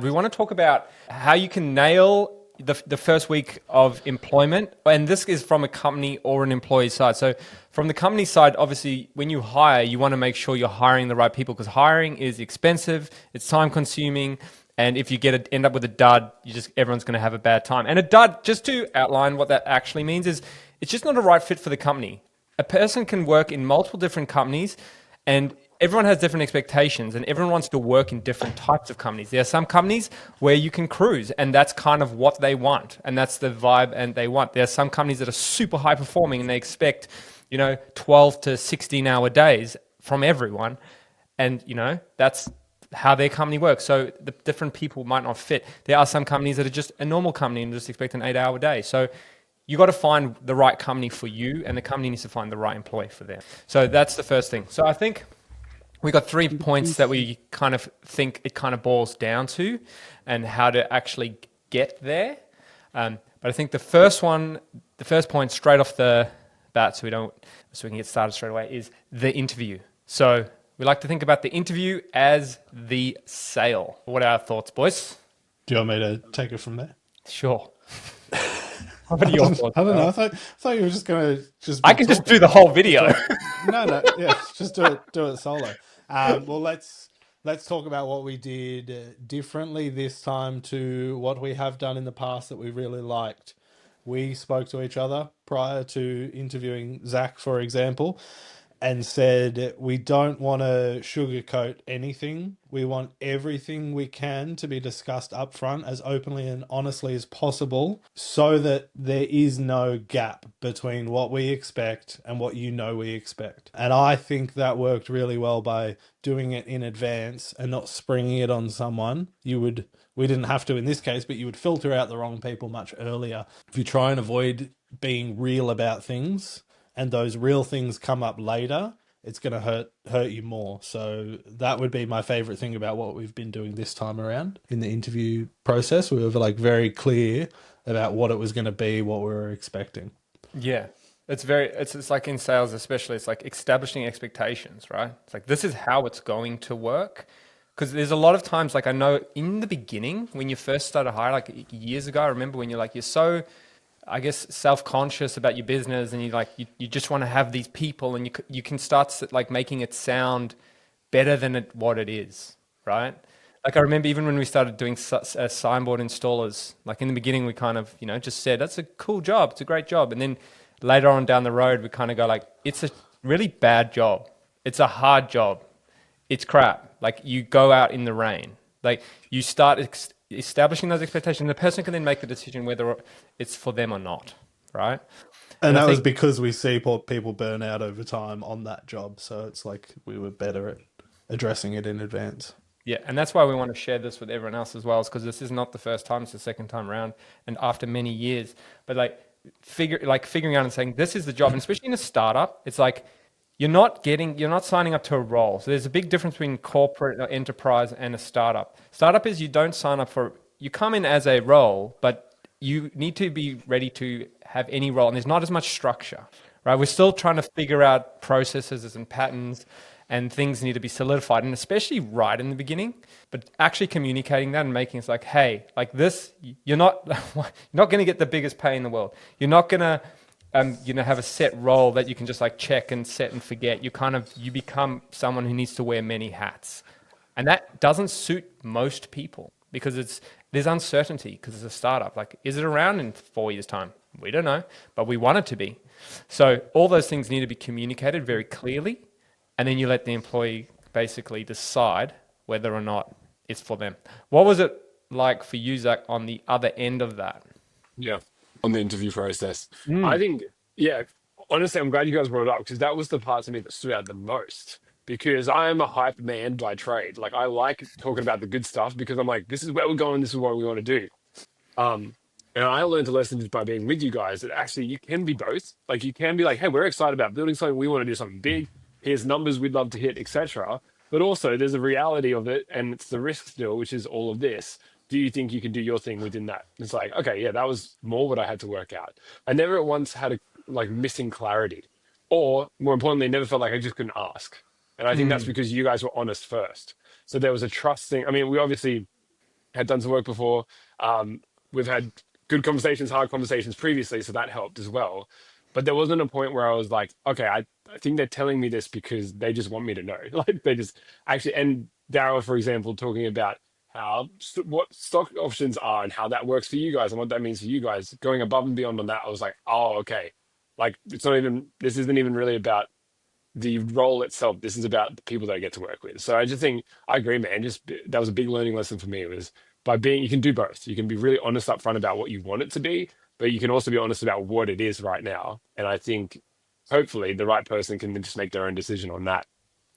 We want to talk about how you can nail the first week of employment. And this is from a company or an employee side. So from the company side, obviously, when you hire, you want to make sure you're hiring the right people because hiring is expensive, it's time consuming. And if you end up with a dud, everyone's going to have a bad time. And a dud, just to outline what that actually means, is it's just not a right fit for the company. A person can work in multiple different companies and everyone has different expectations and everyone wants to work in different types of companies. There are some companies where you can cruise and that's kind of what they want and that's the vibe and they want. There are some companies that are super high performing and they expect, 12 to 16-hour days from everyone. And, that's how their company works. So the different people might not fit. There are some companies that are just a normal company and just expect an 8-hour day. So you got to find the right company for you and the company needs to find the right employee for them. So that's the first thing. So I think we got 3 points that we kind of think it kind of boils down to and how to actually get there. But I think the first point straight off the bat, so we can get started straight away, is the interview. So we like to think about the interview as the sale. What are our thoughts, boys? Do you want me to take it from there? Sure. What are your thoughts? I don't know. I thought you were just gonna just I be can just talking. do the whole Just video. no, yeah, just do it solo. Well, let's talk about what we did differently this time to what we have done in the past that we really liked. We spoke to each other prior to interviewing Zach, for example, and said we don't want to sugarcoat anything. We want everything we can to be discussed up front as openly and honestly as possible so that there is no gap between what we expect and what we expect. And I think that worked really well by doing it in advance and not springing it on someone. We didn't have to in this case, but you would filter out the wrong people much earlier. If you try and avoid being real about things, and those real things come up later, it's going to hurt you more. So that would be my favorite thing about what we've been doing this time around in the interview process. We were like very clear about what it was going to be, what we were expecting. Yeah. It's like in sales, especially, it's like establishing expectations, right? It's like, this is how it's going to work. Because there's a lot of times, like I know in the beginning, when you first started hiring, like years ago, I remember when you're so, I guess, self-conscious about your business and you just want to have these people and you can start like making it sound better than what it is, right? Like I remember even when we started doing signboard installers, like in the beginning we kind of, just said, that's a cool job. It's a great job. And then later on down the road, we kind of go like, it's a really bad job. It's a hard job. It's crap. Like you go out in the rain, like you start establishing those expectations. The person can then make the decision whether it's for them or not, right? And And I that was think, because we see people burn out over time on that job. So it's like we were better at addressing it in advance. yeah, and that's why we want to share this with everyone else as well, is because this is not the first time; it's the second time around, and after many years. But figuring out and saying this is the job, and especially in a startup, it's like you're not signing up to a role. So there's a big difference between corporate or enterprise and a startup. Startup is you don't sign up you come in as a role, but you need to be ready to have any role, and there's not as much structure, right? We're still trying to figure out processes and patterns, and things need to be solidified, and especially right in the beginning. But actually communicating that and making it like, hey, like this, you're not going to get the biggest pay in the world. You're not going to have a set role that you can just like check and set and forget. You become someone who needs to wear many hats. And that doesn't suit most people because there's uncertainty because it's a startup. Like, is it around in 4 years' time? We don't know, but we want it to be. So all those things need to be communicated very clearly. And then you let the employee basically decide whether or not it's for them. What was it like for you, Zach, on the other end of that? Yeah, on the interview process. I Mm. think, yeah, honestly, I'm glad you guys brought it up because that was the part to me that stood out the most. Because I am a hype man by trade. Like, I like talking about the good stuff because I'm like, this is where we're going, this is what we want to do. Um, and I learned a lesson just by being with you guys that actually you can be both. Like, you can be like, hey, we're excited about building something, we want to do something big. Here's numbers we'd love to hit, etc. But also, there's a reality of it, and it's the risk still, which is all of this. Do you think you can do your thing within that? It's like, okay, yeah, that was more what I had to work out. I never at once had a like missing clarity, or more importantly, never felt like I just couldn't ask. And I think that's Mm. because you guys were honest first. So there was a trust thing. I mean, we obviously had done some work before. We've had good conversations, hard conversations previously, so that helped as well. But there wasn't a point where I was like, okay, I think they're telling me this because they just want me to know. Like they just actually, and Daryl, for example, talking about what stock options are and how that works for you guys and what that means for you guys, going above and beyond on that, I was like, oh, okay. Like it's not even, this isn't even really about the role itself. This is about the people that I get to work with. So I just think I agree, man. That was a big learning lesson for me. Was by being you can do both. You can be really honest up front about what you want it to be, but you can also be honest about what it is right now. And I think hopefully the right person can just make their own decision on that.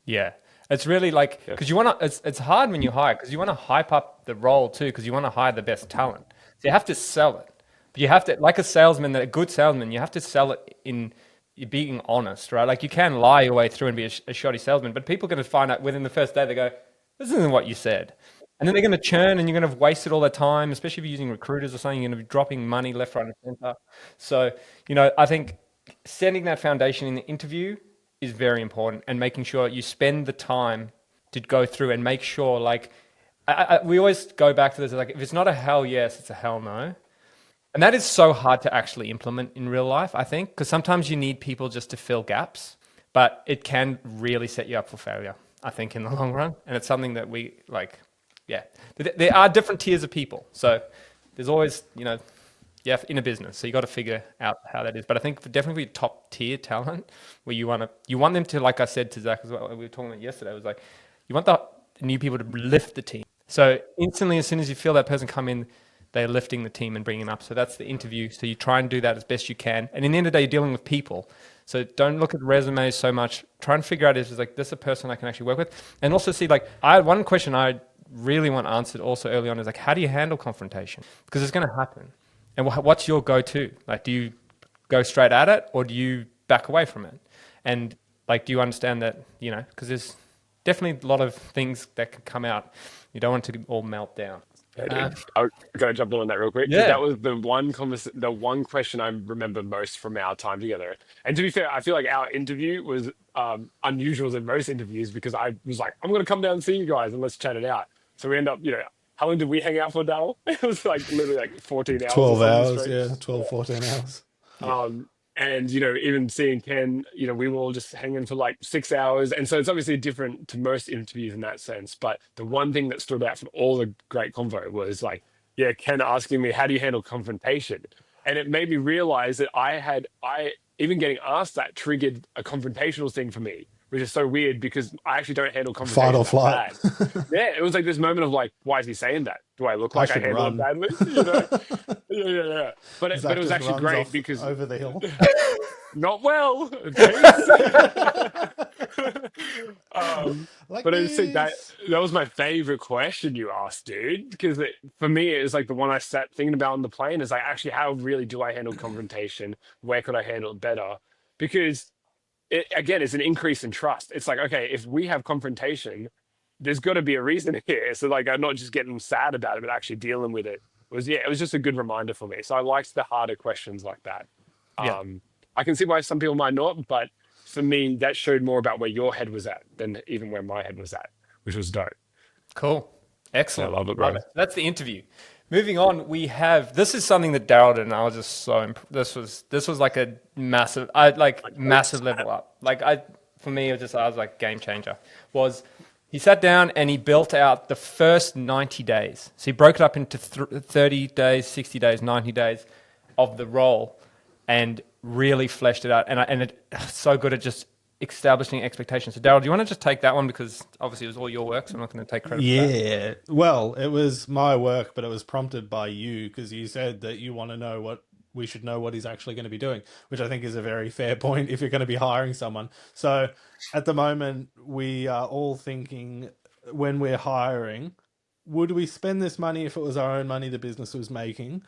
Yeah. It's really like, Yeah. because you want to, it's hard when you hire, because you want to hype up the role too, because you want to hire the best talent. So you have to sell it. But you have to, like a salesman, a good salesman, you have to sell it in being honest, right? Like you can lie your way through and be a shoddy salesman, but people are going to find out within the first day, they go, this isn't what you said. And then they're going to churn and you're going to have wasted all their time, especially if you're using recruiters or something, you're going to be dropping money left, right, and center. So, I think setting that foundation in the interview is very important and making sure you spend the time to go through and make sure, like, we always go back to this, like, if it's not a hell yes, it's a hell no. And that is so hard to actually implement in real life, I think, because sometimes you need people just to fill gaps, but it can really set you up for failure, I think, in the long run. And it's something that we like, yeah. There are different tiers of people. So there's always, yeah, in a business. So you got to figure out how that is. But I think for definitely top tier talent, where you want them to, like I said to Zach as well, we were talking about yesterday, it was like, you want the new people to lift the team. So instantly, as soon as you feel that person come in, they're lifting the team and bringing them up. So that's the interview. So you try and do that as best you can. And in the end of the day, you're dealing with people. So don't look at resumes so much. Try and figure out is like this a person I can actually work with, and also see like one question I really want answered also early on is like how do you handle confrontation, because it's going to happen. And what's your go-to? Like, do you go straight at it or do you back away from it? And like, do you understand that, because there's definitely a lot of things that could come out. You don't want it to all melt down. Yeah, Uh, dude. I gotta jump in on that real quick because yeah. that was the one question I remember most from our time together. And to be fair, I feel like our interview was unusual than most interviews because I was like, I'm gonna come down and see you guys and let's chat it out. So we end up, how long did we hang out for, Daryl? It was like literally like 14 hours or 12 something hours, straight. yeah, 12, 14 hours. And even seeing Ken, we were all just hanging for like 6 hours, and so it's obviously different to most interviews in that sense. But the one thing that stood out from all the great convo was like, yeah, Ken asking me, "How do you handle confrontation?" And it made me realize that I even getting asked that triggered a confrontational thing for me, which is so weird because I actually don't handle Fight confrontation or that flight. bad. Yeah, it was like this moment of like, why is he saying that? Do I look I like I should handle it run. badly? Yeah. But it Zach was just actually runs great off because over the hill. not well. Peace. um, Like but I just think that this. that was my favorite question you asked, dude. Because for me, it was like the one I sat thinking about on the plane is like, actually, how really do I handle confrontation? Where could I handle it better? Because again, it's an increase in trust. It's like, okay, if we have confrontation, there's got to be a reason here. So like, I'm not just getting sad about it, but actually dealing with it. It was just a good reminder for me. So I liked the harder questions like that. Yeah. Um, I can see why some people might not, but for me, that showed more about where your head was at than even where my head was at, which was dope. Cool. Yeah, I Excellent. love it, Love bro. it. That's the interview. Moving on, we have this is something that Daryl did, and I was just so this was like a massive massive level up. Like for me it was just I was like game changer. Was he sat down and he built out the first 90 days. So he broke it up into 30 days, 60 days, 90 days of the role and really fleshed it out. And it's so good at just establishing expectations. So Daryl, do you want to just take that one because obviously it was all your work, so I'm not going to take credit for that. Yeah. Well, it was my work, but it was prompted by you because you said that you want to know what we should know what he's actually going to be doing, which I think is a very fair point if you're going to be hiring someone. So at the moment, we are all thinking when we're hiring, would we spend this money if it was our own money the business was making?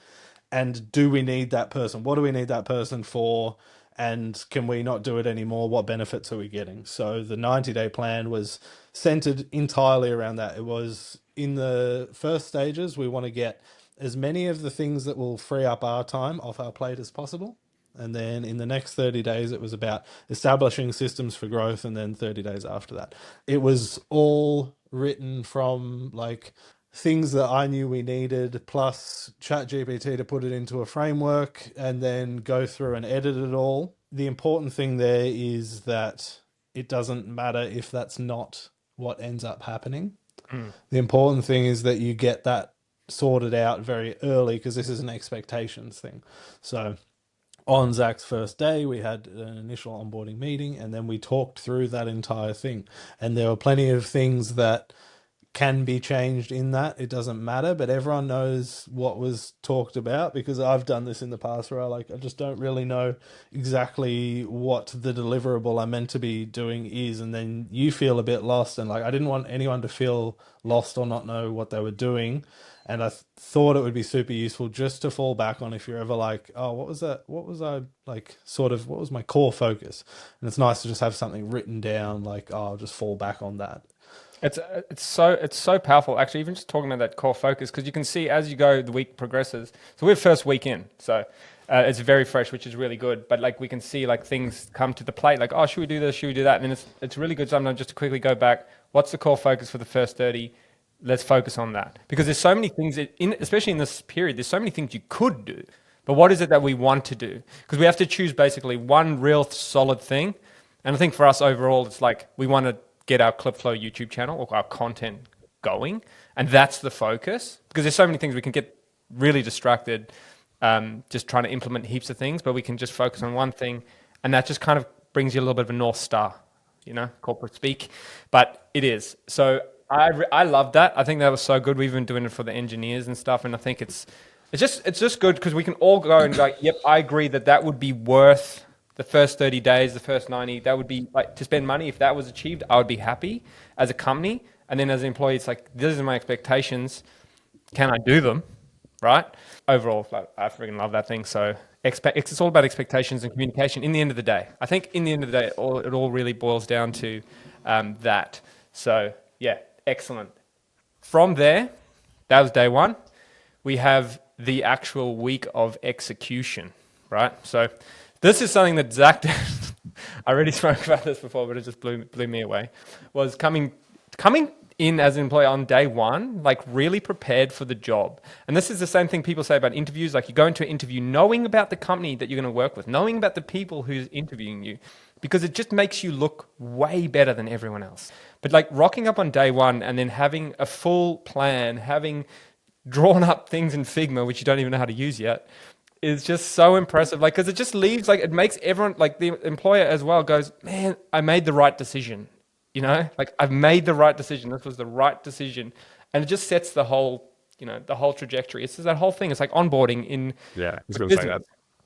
And do we need that person? What do we need that person for? And can we not do it anymore? What benefits are we getting? So the 90-day plan was centered entirely around that. It was in the first stages, we want to get as many of the things that will free up our time off our plate as possible. And then in the next 30 days, it was about establishing systems for growth. And then 30 days after that, it was all written from like things that I knew we needed, plus ChatGPT to put it into a framework and then go through and edit it all. The important thing there is that it doesn't matter if that's not what ends up happening. Mm. The important thing is that you get that sorted out very early, because this is an expectations thing. So on Zach's first day, we had an initial onboarding meeting, and then we talked through that entire thing. And there were plenty of things that can be changed in that. It doesn't matter, but everyone knows what was talked about, because I've done this in the past where I just don't really know exactly what the deliverable I'm meant to be doing is, and then you feel a bit lost, and like I didn't want anyone to feel lost or not know what they were doing. And I thought it would be super useful just to fall back on if you're ever like, oh, what was that? What was I like, sort of, what was my core focus? And it's nice to just have something written down, like, oh, I'll just fall back on that. It's so powerful actually. Even just talking about that core focus, because you can see as you go, the week progresses. So we're first week in, so it's very fresh, which is really good. But like we can see like things come to the plate, like oh, should we do this? Should we do that? And then it's really good sometimes just to quickly go back. What's the core focus for the first 30? Let's focus on that, because there's so many things especially in this period. There's so many things you could do, but what is it that we want to do? Because we have to choose basically one real solid thing. And I think for us overall, it's like we want to get our Clipflow YouTube channel or our content going, and that's the focus. Because there's so many things we can get really distracted, just trying to implement heaps of things, but we can just focus on one thing, and that just kind of brings you a little bit of a north star, corporate speak. But it is so. I love that. I think that was so good. We've been doing it for the engineers and stuff, and I think it's just good because we can all go and go, yep, I agree that would be worth the first 30 days, the first 90. That would be like to spend money. If that was achieved, I would be happy as a company. And then as an employee, it's like, these are my expectations. Can I do them? Right? Overall, like, I freaking love that thing. So it's all about expectations and communication in the end of the day. I think in the end of the day, it all really boils down to that. So yeah, excellent. From there, that was day one. We have the actual week of execution, right? So this is something that Zach did. I already spoke about this before, but it just blew me away. Was coming in as an employee on day one, like really prepared for the job. And this is the same thing people say about interviews. Like you go into an interview knowing about the company that you're going to work with, knowing about the people who's interviewing you, because it just makes you look way better than everyone else. But like rocking up on day one and then having a full plan, having drawn up things in Figma, which you don't even know how to use yet, is just so impressive. Like, because it just leaves, like, it makes everyone, like the employer as well, goes, man, I made the right decision. Like I've made the right decision. This was the right decision. And it just sets the whole trajectory. It's just that whole thing. It's like onboarding in Yeah, I was a going to say business.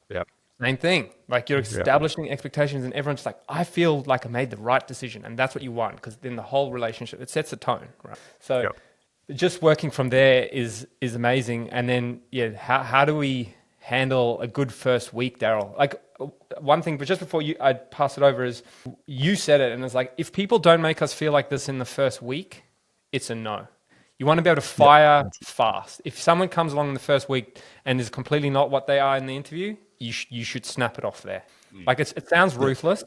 that. Yeah, Same thing. Like you're yeah, establishing expectations, and everyone's just like, I feel like I made the right decision. And that's what you want, because then the whole relationship, it sets a tone, right? So yeah. just working from there is amazing. And then, yeah, how do we handle a good first week, Daryl? Like one thing, but just before I pass it over, is you said it, and it's like, if people don't make us feel like this in the first week, it's a no. You want to be able to fire fast. If someone comes along in the first week and is completely not what they are in the interview, you should snap it off there. Like it sounds ruthless,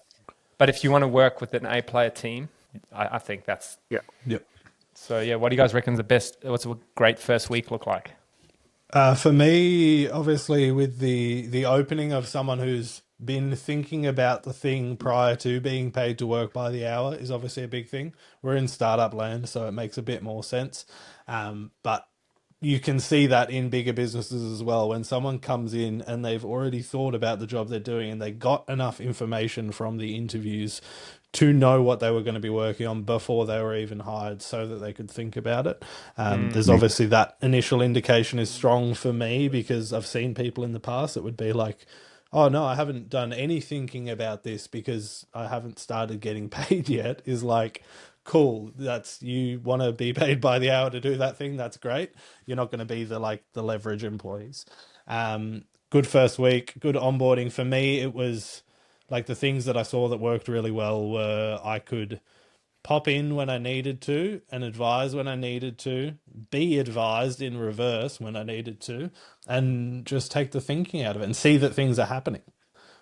but if you want to work with an A-player team, I think that's. Yeah. Yep. So yeah, what do you guys reckon is the best? What's a great first week look like? For me, obviously, with the opening of someone who's been thinking about the thing prior to being paid to work by the hour is obviously a big thing. We're in startup land, so it makes a bit more sense. But you can see that in bigger businesses as well. When someone comes in and they've already thought about the job they're doing and they got enough information from the interviews to know what they were going to be working on before they were even hired, so that they could think about it. There's obviously that initial indication is strong for me, because I've seen people in the past that would be like, oh no, I haven't done any thinking about this because I haven't started getting paid yet, is like, cool, that's, you want to be paid by the hour to do that thing, that's great. You're not going to be the leverage employees. Good first week, good onboarding. For me, it was like the things that I saw that worked really well were I could pop in when I needed to and advise when I needed to, be advised in reverse when I needed to, and just take the thinking out of it and see that things are happening.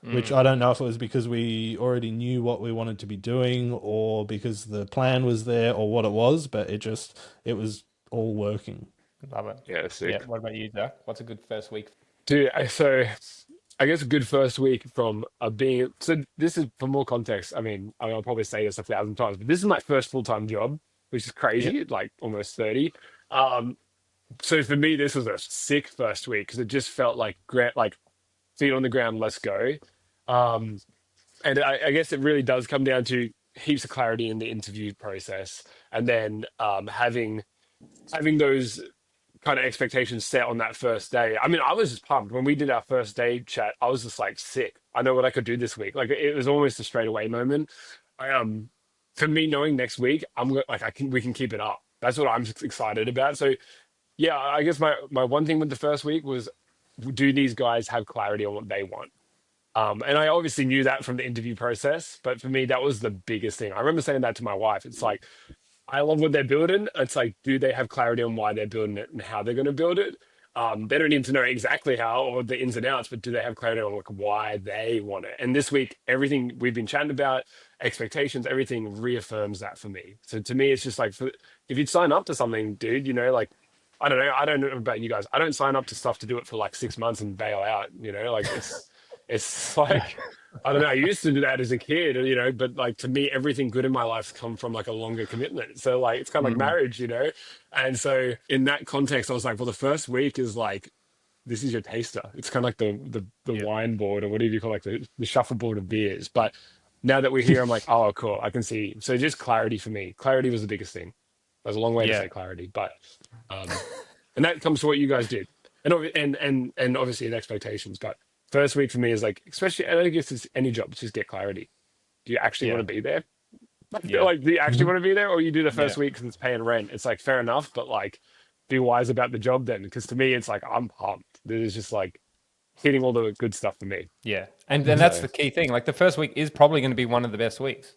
Which I don't know if it was because we already knew what we wanted to be doing or because the plan was there or what it was, but it was all working. Love it. Yeah, Yeah. sick. What about you, Zach? What's a good first week? Dude, so I guess a good first week from being so this is for more context. I'll probably say this 1,000 times, but this is my first full-time job, which is Yep. crazy, like almost 30. Um, so for me, this was a sick first week because it just felt like like feet on the ground, let's go. Um, and I guess it really does come down to heaps of clarity in the interview process, and then having those kind of expectations set on that first day. I mean, I was just pumped when we did our first day chat. I was just like, sick. I know what I could do this week. Like it was almost a straight away moment. I For me, knowing next week, like we can keep it up. That's what I'm excited about. So yeah, I guess my one thing with the first week was, do these guys have clarity on what they want? And I obviously knew that from the interview process, but for me, that was the biggest thing. I remember saying that to my wife. It's like, I love what they're building. It's like, do they have clarity on why they're building it and how they're going to build it? They don't need to know exactly how or the ins and outs, but do they have clarity on like why they want it? And this week, everything we've been chatting about, expectations, everything reaffirms that for me. So to me, it's just like, if you'd sign up to something, dude, like, I don't know. I don't know about you guys. I don't sign up to stuff to do it for like 6 months and bail out. Like it's like I don't know. I used to do that as a kid, but like to me, everything good in my life's come from like a longer commitment. So like it's kind of like Mm, marriage. And so in that context, I was like, well, the first week is like this is your taster. It's kind of like the yeah. wine board or whatever you call like the shuffleboard of beers. But now that we're here, I'm like, oh, cool. I can see. So just clarity for me. Clarity was the biggest thing. That's a long way to Yeah. say clarity, but um, and that comes to what you guys did, and obviously in expectations. But first week for me is like, especially, and I guess it's any job, just get clarity. Do you actually want Yeah. to be there? I feel Yeah. like, do you actually Mhm. want to be there, or you do the Yeah. first week because it's paying rent? It's like fair enough, but like, be wise about the job then, because to me, it's like I'm pumped. This is just like hitting all the good stuff for me. Yeah. And then that's So the key thing. Like the first week is probably going to be one of the best weeks.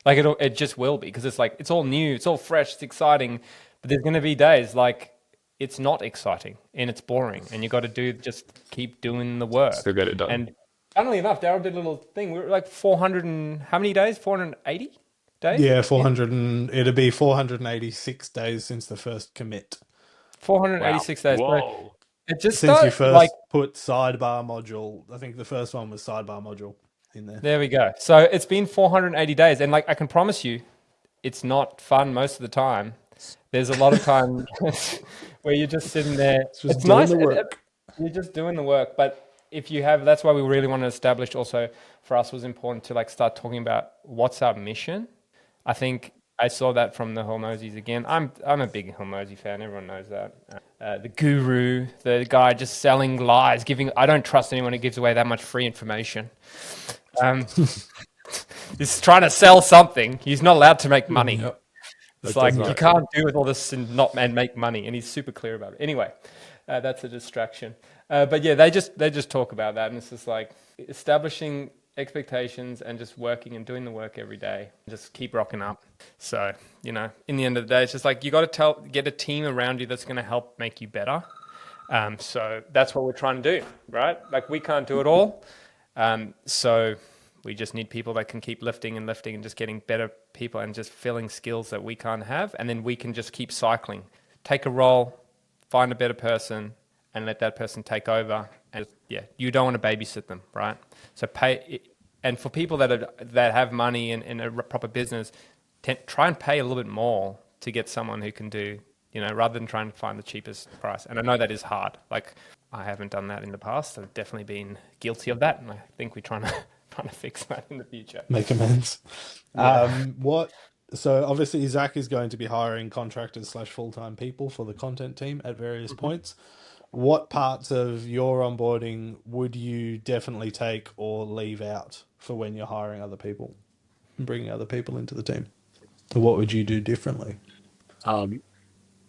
Like it just will be because it's like it's all new, it's all fresh, it's exciting. But there's going to be days like it's not exciting and it's boring, and you got to just keep doing the still work. get it done. And funnily enough, Daryl did a little thing. We were like 400 and how many days? 480 days Yeah, in 400 and it'll be 486 days since the first commit. Wow. 486 days. So Whoa. it just Since you started like first put sidebar module, I think the first one was sidebar module in there. there we go. So it's been 480 days, and like I can promise you, it's not fun most of the time. There's a lot of time where you're just sitting there. It's just It's doing nice. the work. You're just doing the work. But if you have, that's why we really want to establish also for us was important to like start talking about what's our mission. I think I saw that from the Hormozis again. I'm a big Hormozi fan. Everyone knows that. The guru, the guy just selling lies, giving. I don't trust anyone who gives away that much free information. Um, he's trying to sell something. He's not allowed to make money. Yep. It's That does like you not. can't do with all this and make money, and he's super clear about it. Anyway, that's a distraction. But yeah, they just talk about that, and it's just like establishing expectations and just working and doing the work every day. Just keep rocking up. So in the end of the day, it's just like you got to get a team around you that's going to help make you better. So that's what we're trying to do, right? Like we can't do it all. So we just need people that can keep lifting and lifting and just getting better people and just filling skills that we can't have. And then we can just keep cycling. Take a role, find a better person, and let that person take over. And yeah, you don't want to babysit them, right? So pay. And for people that have money in a proper business, try and pay a little bit more to get someone who can do, rather than trying to find the cheapest price. And I know that is hard. Like I haven't done that in the past. I've definitely been guilty of that, and I think we're trying to trying to fix that in the future. Make amends. Yeah. What? So obviously Zach is going to be hiring contractors slash full-time people for the content team at various Mhm. points. What parts of your onboarding would you definitely take or leave out for when you're hiring other people and bringing other people into the team? So what would you do differently? Um,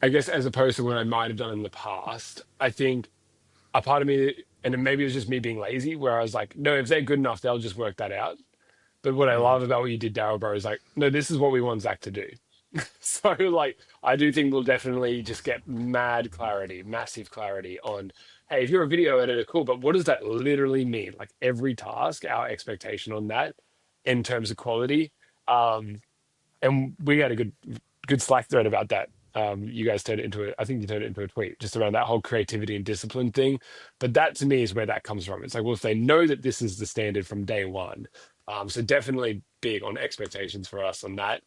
I guess as opposed to what I might have done in the past, I think a part of me, and maybe it was just me being lazy, where I was like, no, if they're good enough, they'll just work that out. But what I Mm. love about what you did, Daryl, bro, is like, no, this is what we want Zach to do. So, like, I do think we'll definitely just get mad clarity, massive clarity on, hey, if you're a video editor, cool, but what does that literally mean? Like, every task, our expectation on that in terms of quality. Um, and we had a good Slack thread about that You guys turned it into I think you turned it into a tweet just around that whole creativity and discipline thing. But that to me is where that comes from. It's like, well, if they know that this is the standard from day one, so definitely big on expectations for us on that.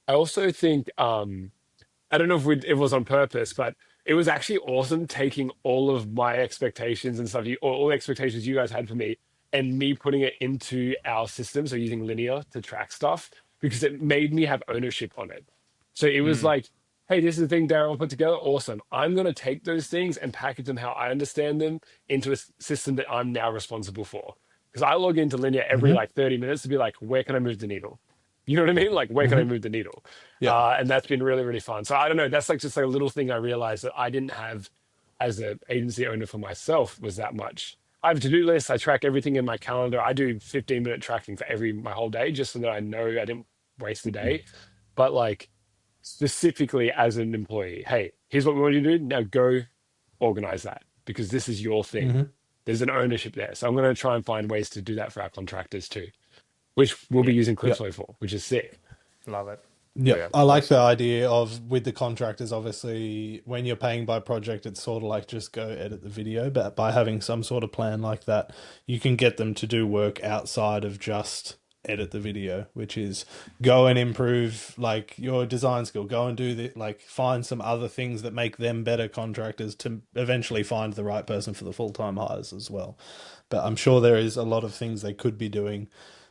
I also think I don't know if it was on purpose, but it was actually awesome taking all of my expectations and stuff, all the expectations you guys had for me, and me putting it into our system. So using Linear to track stuff because it made me have ownership on it. So it was Mm. like, hey, this is the thing Daryl put together. Awesome. I'm going to take those things and package them how I understand them into a system that I'm now responsible for. Because I log into Linear every Hmm. like 30 minutes to be like, where can I move the needle? You know what I mean? Like, where can I Hmm. move the needle? Yeah. And that's been really, really fun. So I don't know. That's like just like a little thing I realized that I didn't have as an agency owner for myself was that much. I have a to-do list. I track everything in my calendar. I do 15-minute tracking for my whole day just so that I know I didn't waste the day. But like specifically as an employee, hey, here's what we want you to do. Now go organize that because this is your thing. Hmm. There's an ownership there. So I'm going to try and find ways to do that for our contractors too, which we'll Yeah, be using Yeah. Clipflow for, which is sick. love it. Yeah, So yeah, I like the awesome. idea of with the contractors. Obviously, when you're paying by project, it's sort of like just go edit the video. But by having some sort of plan like that, you can get them to do work outside of just edit the video, which is go and improve like your design skill. Go and do the like find some other things that make them better contractors to eventually find the right person for the full time hires as well. But I'm sure there is a lot of things they could be doing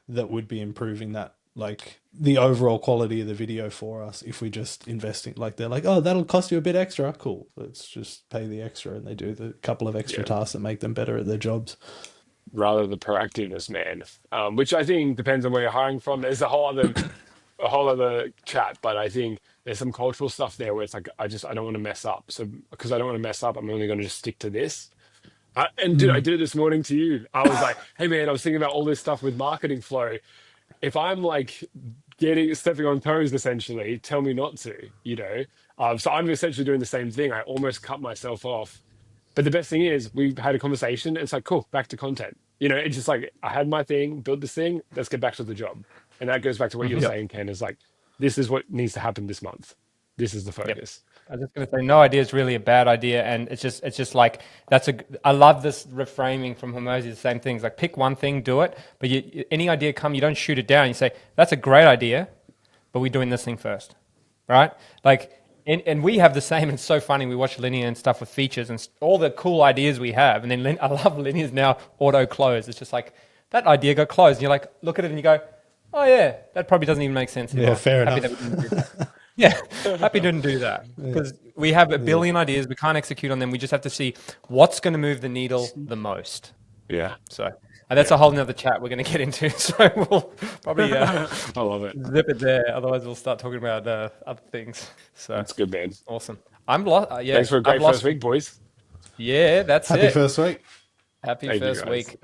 that would be improving that like the overall quality of the video for us if we just investing like they're like, oh, that'll cost you a bit extra, cool, let's just pay the extra, and they do the couple of extra Yeah. tasks that make them better at their jobs. Rather the proactiveness, man. Which I think depends on where you're hiring from. There's a whole other chat, but I think there's some cultural stuff there where it's like I don't want to mess up. So because I don't want to mess up, I'm only going to just stick to this. And dude, I Mm. did it this morning to you. I was like, hey man, I was thinking about all this stuff with marketing flow. If I'm like stepping on toes, essentially, tell me not to, you know. So I'm essentially doing the same thing. I almost cut myself off. But the best thing is we've had a conversation. It's like, cool, back to content. You know, it's just like I had my thing, built this thing, let's get back to the job. And that goes back to what you were Hmm. Yep. saying, Ken, is like, this is what needs to happen this month. This is the Yep. focus. I was just going to say, no idea is really a bad idea, and it's just like I love this reframing from Hormozy. The same things like pick one thing, do it, but any idea come, you don't shoot it down. You say that's a great idea, but we're doing this thing first, right? Like, and we have the same. It's so funny. We watch Linear and stuff with features and all the cool ideas we have, and then I love Linear's now auto close. It's just like that idea got closed, and you're like, look at it, and you go, oh yeah, that probably doesn't even make sense Yeah, anymore. fair Happy that we enough. didn't do that. Yeah, happy didn't do that Yeah. because we have a Yeah. billion ideas. We can't execute on them. We just have to see what's going to move the needle the most. Yeah. So, and that's Yeah. a whole nother chat we're going to get into. So we'll probably I love it. zip it there. Otherwise, we'll start talking about other things. So That's good, man. awesome. I'm lost. Yeah, Thanks for a I've great first lost. week, boys. Yeah, that's Happy it. first week. Happy Thank you, first guys. week.